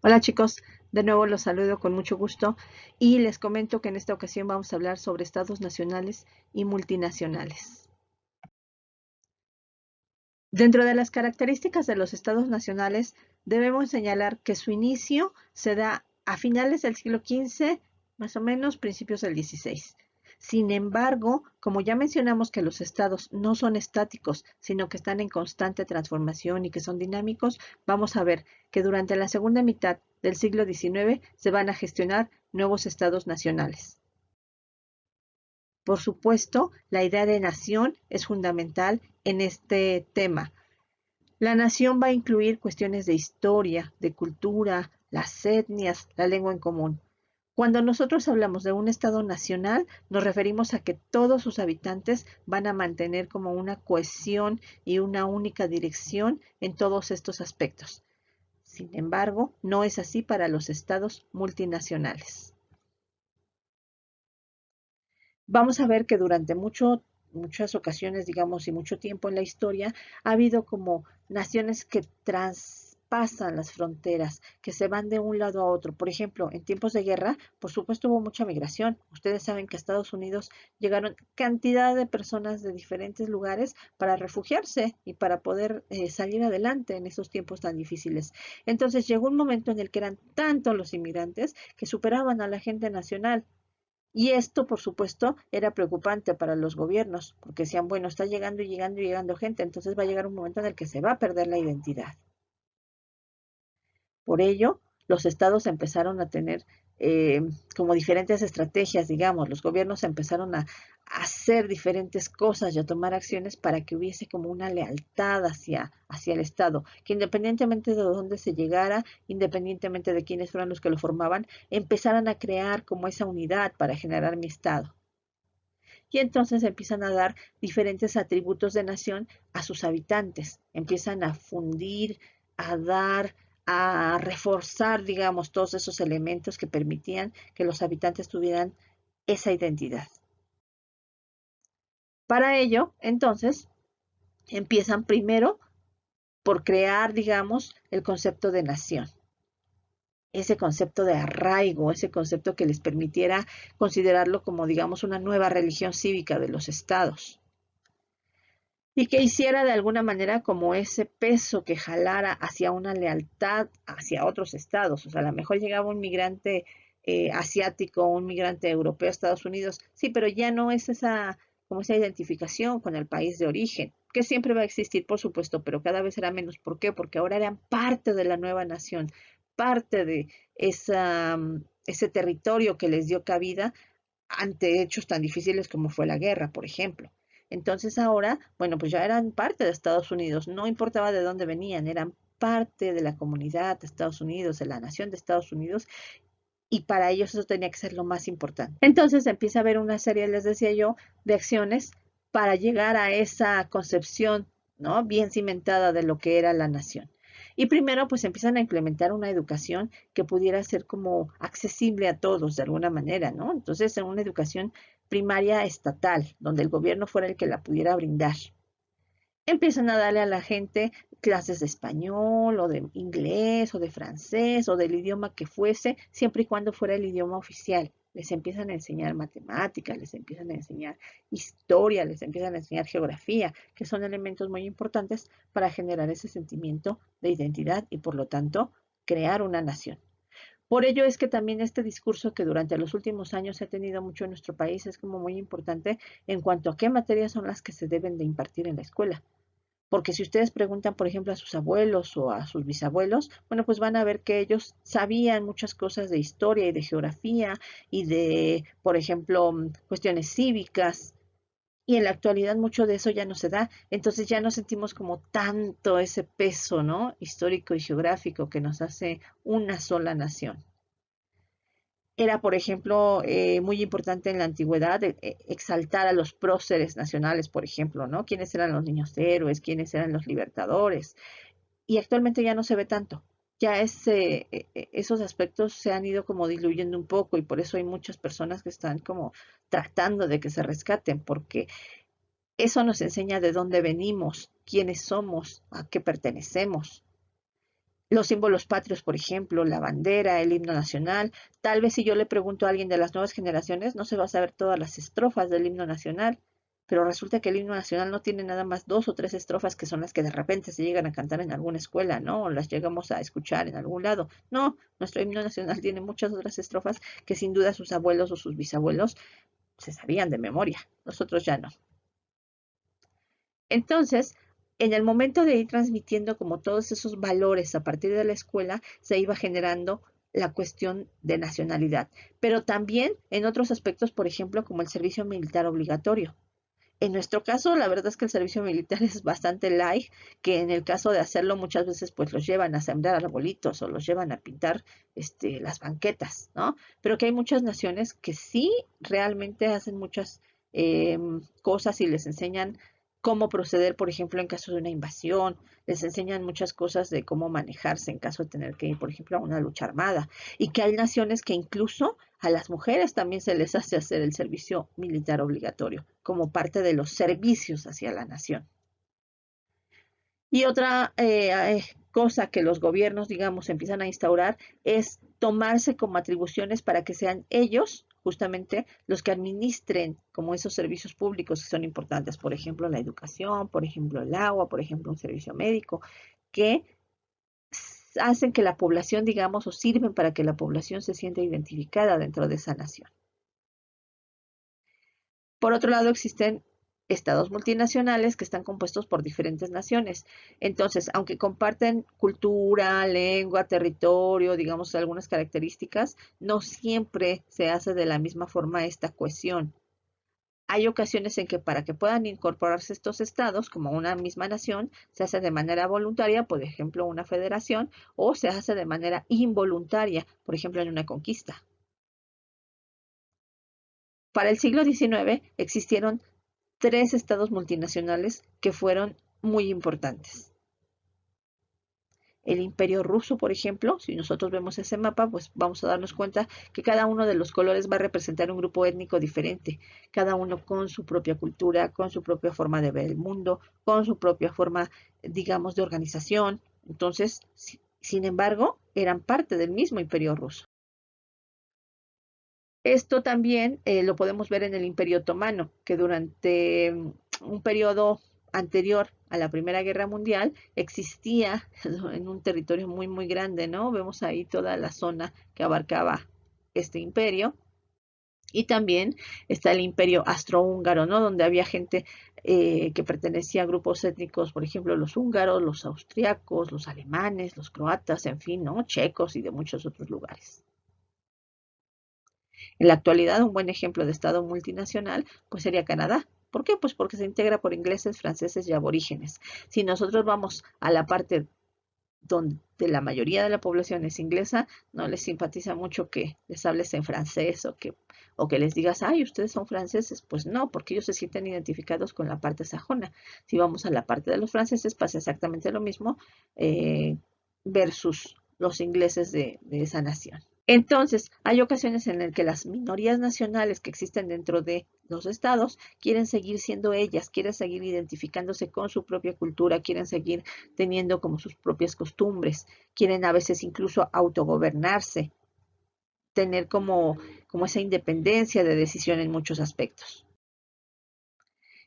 Hola chicos, de nuevo los saludo con mucho gusto y les comento que en esta ocasión vamos a hablar sobre estados nacionales y multinacionales. Dentro de las características de los estados nacionales, debemos señalar que su inicio se da a finales del siglo XV, más o menos principios del XVI. Sin embargo, como ya mencionamos que los estados no son estáticos, sino que están en constante transformación y que son dinámicos, vamos a ver que durante la segunda mitad del siglo XIX se van a gestionar nuevos estados nacionales. Por supuesto, la idea de nación es fundamental en este tema. La nación va a incluir cuestiones de historia, de cultura, las etnias, la lengua en común. Cuando nosotros hablamos de un Estado nacional, nos referimos a que todos sus habitantes van a mantener como una cohesión y una única dirección en todos estos aspectos. Sin embargo, no es así para los estados multinacionales. Vamos a ver que durante muchas ocasiones, digamos, y mucho tiempo en la historia, ha habido como naciones que traspasan las fronteras, que se van de un lado a otro. Por ejemplo, en tiempos de guerra, por supuesto, hubo mucha migración. Ustedes saben que a Estados Unidos llegaron cantidad de personas de diferentes lugares para refugiarse y para poder salir adelante en esos tiempos tan difíciles. Entonces llegó un momento en el que eran tantos los inmigrantes que superaban a la gente nacional. Y esto, por supuesto, era preocupante para los gobiernos, porque decían, bueno, está llegando y llegando y llegando gente, entonces va a llegar un momento en el que se va a perder la identidad. Por ello, los estados empezaron a tener eh, como diferentes estrategias, digamos, los gobiernos empezaron a hacer diferentes cosas y a tomar acciones para que hubiese como una lealtad hacia el Estado, que independientemente de dónde se llegara, independientemente de quiénes fueran los que lo formaban, empezaran a crear como esa unidad para generar mi Estado. Y entonces empiezan a dar diferentes atributos de nación a sus habitantes, empiezan a fundir, a dar, a reforzar, digamos, todos esos elementos que permitían que los habitantes tuvieran esa identidad. Para ello, entonces, empiezan primero por crear, digamos, el concepto de nación, ese concepto de arraigo, ese concepto que les permitiera considerarlo como, digamos, una nueva religión cívica de los estados. Y que hiciera de alguna manera como ese peso que jalara hacia una lealtad hacia otros estados. O sea, a lo mejor llegaba un migrante asiático, un migrante europeo a Estados Unidos, sí, pero ya no es como esa identificación con el país de origen, que siempre va a existir, por supuesto, pero cada vez será menos. ¿Por qué? Porque ahora eran parte de la nueva nación, parte de ese territorio que les dio cabida ante hechos tan difíciles como fue la guerra, por ejemplo. Entonces ahora, bueno, pues ya eran parte de Estados Unidos, no importaba de dónde venían, eran parte de la comunidad de Estados Unidos, de la nación de Estados Unidos, y para ellos eso tenía que ser lo más importante. Entonces empieza a haber una serie, les decía yo, de acciones para llegar a esa concepción, ¿no? Bien cimentada de lo que era la nación. Y primero, pues empiezan a implementar una educación que pudiera ser como accesible a todos de alguna manera, ¿no? Entonces, en una educación primaria estatal, donde el gobierno fuera el que la pudiera brindar. Empiezan a darle a la gente clases de español o de inglés o de francés o del idioma que fuese, siempre y cuando fuera el idioma oficial. Les empiezan a enseñar matemáticas, les empiezan a enseñar historia, les empiezan a enseñar geografía, que son elementos muy importantes para generar ese sentimiento de identidad y por lo tanto crear una nación. Por ello es que también este discurso que durante los últimos años se ha tenido mucho en nuestro país es como muy importante en cuanto a qué materias son las que se deben de impartir en la escuela. Porque si ustedes preguntan, por ejemplo, a sus abuelos o a sus bisabuelos, bueno, pues van a ver que ellos sabían muchas cosas de historia y de geografía y de, por ejemplo, cuestiones cívicas. Y en la actualidad mucho de eso ya no se da. Entonces ya no sentimos como tanto ese peso, ¿no? Histórico y geográfico que nos hace una sola nación. Era, por ejemplo, muy importante en la antigüedad exaltar a los próceres nacionales, por ejemplo, ¿no? ¿Quiénes eran los niños héroes? ¿Quiénes eran los libertadores? Y actualmente ya no se ve tanto. Ya esos aspectos se han ido como diluyendo un poco y por eso hay muchas personas que están como tratando de que se rescaten, porque eso nos enseña de dónde venimos, quiénes somos, a qué pertenecemos. Los símbolos patrios, por ejemplo, la bandera, el himno nacional. Tal vez si yo le pregunto a alguien de las nuevas generaciones, no se va a saber todas las estrofas del himno nacional, pero resulta que el himno nacional no tiene nada más 2 o 3 estrofas que son las que de repente se llegan a cantar en alguna escuela, ¿no? O las llegamos a escuchar en algún lado. No, nuestro himno nacional tiene muchas otras estrofas que sin duda sus abuelos o sus bisabuelos se sabían de memoria. Nosotros ya no. Entonces, en el momento de ir transmitiendo como todos esos valores a partir de la escuela, se iba generando la cuestión de nacionalidad, pero también en otros aspectos, por ejemplo, como el servicio militar obligatorio. En nuestro caso, la verdad es que el servicio militar es bastante light, que en el caso de hacerlo muchas veces pues los llevan a sembrar arbolitos o los llevan a pintar las banquetas, ¿no? Pero que hay muchas naciones que sí realmente hacen muchas cosas y les enseñan cómo proceder, por ejemplo, en caso de una invasión, les enseñan muchas cosas de cómo manejarse en caso de tener que ir, por ejemplo, a una lucha armada, y que hay naciones que incluso a las mujeres también se les hace hacer el servicio militar obligatorio como parte de los servicios hacia la nación. Y otra cosa que los gobiernos, digamos, empiezan a instaurar es tomarse como atribuciones para que sean ellos justamente los que administren como esos servicios públicos que son importantes, por ejemplo, la educación, por ejemplo, el agua, por ejemplo, un servicio médico, que hacen que la población, digamos, o sirven para que la población se sienta identificada dentro de esa nación. Por otro lado, existen estados multinacionales que están compuestos por diferentes naciones. Entonces, aunque comparten cultura, lengua, territorio, digamos, algunas características, no siempre se hace de la misma forma esta cohesión. Hay ocasiones en que para que puedan incorporarse estos estados como una misma nación, se hace de manera voluntaria, por ejemplo, una federación, o se hace de manera involuntaria, por ejemplo, en una conquista. Para el siglo XIX existieron 3 estados multinacionales que fueron muy importantes. El Imperio Ruso, por ejemplo, si nosotros vemos ese mapa, pues vamos a darnos cuenta que cada uno de los colores va a representar un grupo étnico diferente, cada uno con su propia cultura, con su propia forma de ver el mundo, con su propia forma, digamos, de organización. Entonces, sin embargo, eran parte del mismo Imperio Ruso. Esto también lo podemos ver en el Imperio Otomano, que durante un periodo anterior a la Primera Guerra Mundial existía en un territorio muy, muy grande, ¿no? Vemos ahí toda la zona que abarcaba este imperio. Y también está el Imperio Austrohúngaro, ¿no? Donde había gente que pertenecía a grupos étnicos, por ejemplo, los húngaros, los austriacos, los alemanes, los croatas, en fin, ¿no? Checos y de muchos otros lugares. En la actualidad, un buen ejemplo de estado multinacional pues sería Canadá. ¿Por qué? Pues porque se integra por ingleses, franceses y aborígenes. Si nosotros vamos a la parte donde la mayoría de la población es inglesa, no les simpatiza mucho que les hables en francés o que les digas, ay, ustedes son franceses. Pues no, porque ellos se sienten identificados con la parte sajona. Si vamos a la parte de los franceses, pasa exactamente lo mismo versus los ingleses de esa nación. Entonces, hay ocasiones en las que las minorías nacionales que existen dentro de los estados quieren seguir siendo ellas, quieren seguir identificándose con su propia cultura, quieren seguir teniendo como sus propias costumbres, quieren a veces incluso autogobernarse, tener como esa independencia de decisión en muchos aspectos.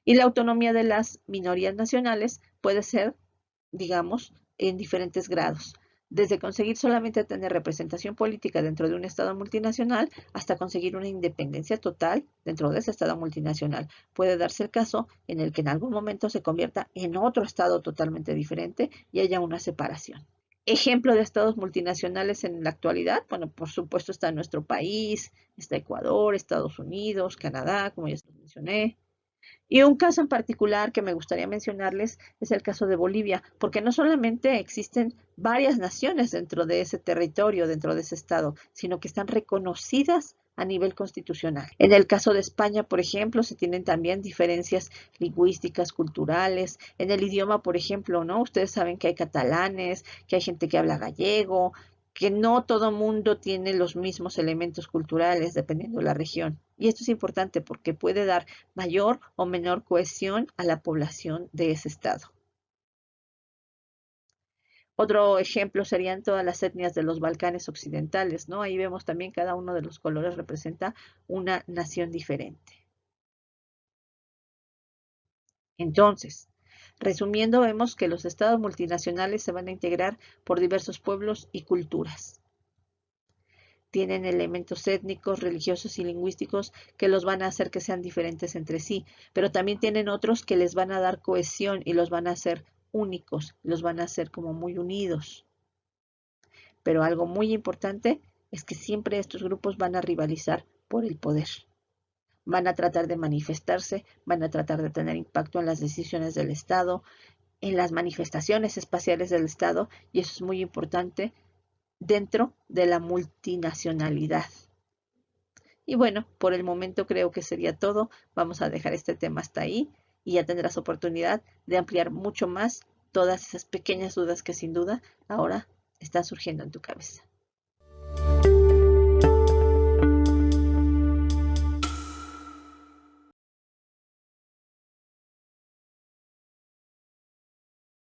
Y la autonomía de las minorías nacionales puede ser, digamos, en diferentes grados, desde conseguir solamente tener representación política dentro de un Estado multinacional hasta conseguir una independencia total dentro de ese Estado multinacional. Puede darse el caso en el que en algún momento se convierta en otro Estado totalmente diferente y haya una separación. Ejemplo de estados multinacionales en la actualidad, bueno, por supuesto está nuestro país, está Ecuador, Estados Unidos, Canadá, como ya les mencioné, y un caso en particular que me gustaría mencionarles es el caso de Bolivia, porque no solamente existen varias naciones dentro de ese territorio, dentro de ese estado, sino que están reconocidas a nivel constitucional. En el caso de España, por ejemplo, se tienen también diferencias lingüísticas, culturales. En el idioma, por ejemplo, ¿no? Ustedes saben que hay catalanes, que hay gente que habla gallego, que no todo mundo tiene los mismos elementos culturales dependiendo de la región. Y esto es importante porque puede dar mayor o menor cohesión a la población de ese estado. Otro ejemplo serían todas las etnias de los Balcanes occidentales, ¿no? Ahí vemos también cada uno de los colores representa una nación diferente. Entonces, resumiendo, vemos que los estados multinacionales se van a integrar por diversos pueblos y culturas. Tienen elementos étnicos, religiosos y lingüísticos que los van a hacer que sean diferentes entre sí, pero también tienen otros que les van a dar cohesión y los van a hacer únicos, los van a hacer como muy unidos. Pero algo muy importante es que siempre estos grupos van a rivalizar por el poder. Van a tratar de manifestarse, van a tratar de tener impacto en las decisiones del Estado, en las manifestaciones espaciales del Estado, y eso es muy importante dentro de la multinacionalidad. Y bueno, por el momento creo que sería todo. Vamos a dejar este tema hasta ahí y ya tendrás oportunidad de ampliar mucho más todas esas pequeñas dudas que sin duda ahora están surgiendo en tu cabeza.